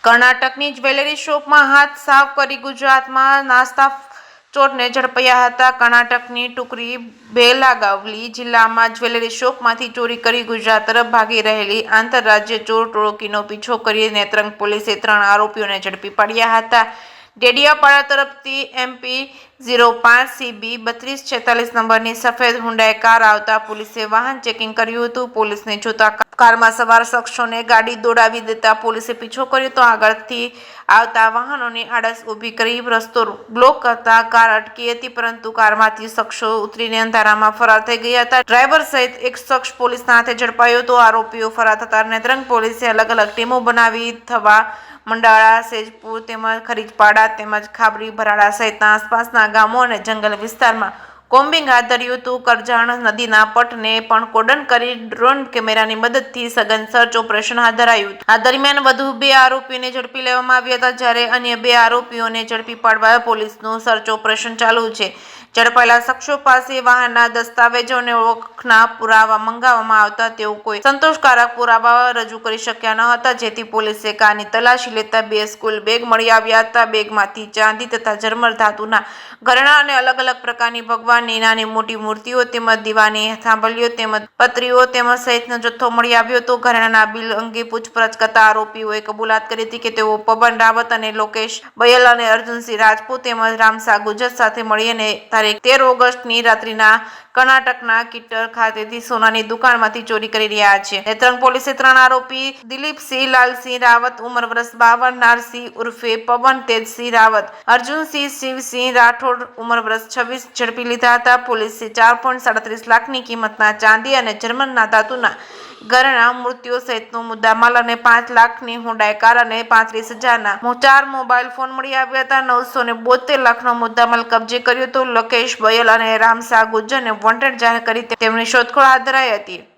કર્ણાટકની જ્વેલરી શોપમાં હાથ સાફ કરી ગુજરાતમાં નાસ્તા ચોરને ઝડપાયા હતા. કર્ણાટકની ટુકડી બેલાગાવી જિલ્લામાં જ્વેલરી શોપમાંથી ચોરી કરી ગુજરાત તરફ ભાગી રહેલી આંતરરાજ્ય ચોર ટોળકીનો પીછો કરી નેત્રંગ પોલીસે 3 આરોપીઓને ઝડપી પાડ્યા હતા. ડેડિયાપાડા તરફથી MP05CB 3246 નંબરની સફેદ હુન્ડાઈ કાર આવતા પોલીસે વાહન ચેકિંગ કર્યું હતું. પોલીસને જોતા કારમાં સવાર શખ્સોને ગાડી દોડાવી દેતા પોલીસે પીછો કર્યો તો આગળથી આવતા વાહનોની આડસ ઊભી કરી રસ્તો બ્લોક કરતા કાર અટકી હતી, પરંતુ કારમાંથી શખ્સો ઉતરીને અંધારામાં ફરાર થઈ ગયા હતા. ડ્રાઈવર સહિત એક શખ્સ પોલીસના હાથે ઝડપાયો તો આરોપીઓ ફરાર થતા નેત્રંગ પોલીસે અલગ અલગ ટીમો બનાવી થવા મંડાળા, સેજપુર તેમજ ખરીજપાડા તેમજ ખાબરી, ભરાડા સહિતના આસપાસના ગામો અને જંગલ વિસ્તારમાં કોમ્બિંગ હાથ ધર્યું હતું. કરજણ નદીના પટને પણ કોર્ડન કરી ડ્રોન કેમેરાની મદદથી સઘન સર્ચ ઓપરેશન હાથ ધરાયું હતું. આ દરમિયાન વધુ 2 આરોપીઓને ઝડપી લેવામાં આવ્યા હતા, જ્યારે અન્ય 2 આરોપીઓને ઝડપી પાડવા પોલીસનું સર્ચ ઓપરેશન ચાલુ છે. ઝડપાયેલા શખ્સો પાસે વાહનના દસ્તાવેજો અને ઓળખના પુરાવા મંગાવવામાં આવતા તેઓ કોઈ સંતોષકારક પુરાવા રજૂ કરી શક્યા ન હતા, જેથી પોલીસે કારની તલાશી લેતા 2 સ્કૂલ બેગ મળી આવ્યા હતા. બેગમાંથી ચાંદી તથા ઝરમર ધાતુના ઘરેણાં અને અલગ અલગ પ્રકારની ભગવાનની નાની મોટી મૂર્તિઓ તેમજ દીવાની થાંભલીઓ તેમજ પતરીઓ તેમજ સહિતનો જથ્થો મળી આવ્યો હતો. ઘરેણાના બિલ અંગે પૂછપરછ કરતા આરોપીઓએ કબૂલાત કરી હતી કે તેઓ પવન રાવત અને લોકેશ બયલ અને અર્જુનસિંહ રાજપૂત તેમજ રામસા ગુજર સાથે મળીને તારીખ 13 ઓગસ્ટની રાત્રિના કર્ણાટકના કીટર ખાતેથી સોનાની દુકાનમાંથી ચોરી કરી રહ્યા છે. નેત્રંગ પોલીસે 3 આરોપી દિલીપસિંહ લાલસિંહ રાવત ઉંમર વર્ષ 52, નારસિંહ ઉર્ફે પવન તેજસિંહ રાવત, અર્જુનસિંહ શિવસિંહ રાઠોડ ઉંમર વર્ષ 26 ઝડપી લીધા હતા. પોલીસે 4.37 લાખની કિંમતના ચાંદી અને ઝરમરના ધાતુના ઘરેણાં, મૂર્તિઓ સહિતનો મુદ્દામાલ અને 5 લાખની હુન્ડાઈ કાર અને 35,000ના 4 મોબાઈલ ફોન મળી આવ્યા હતા. 972 લાખનો મુદ્દામાલ કબજે કર્યો હતો. લોકેશ બયલ અને રામસા ગુજ્જરને વોન્ટેડ જાહેર કરી તેમની શોધખોળ હાથ ધરાઈ હતી.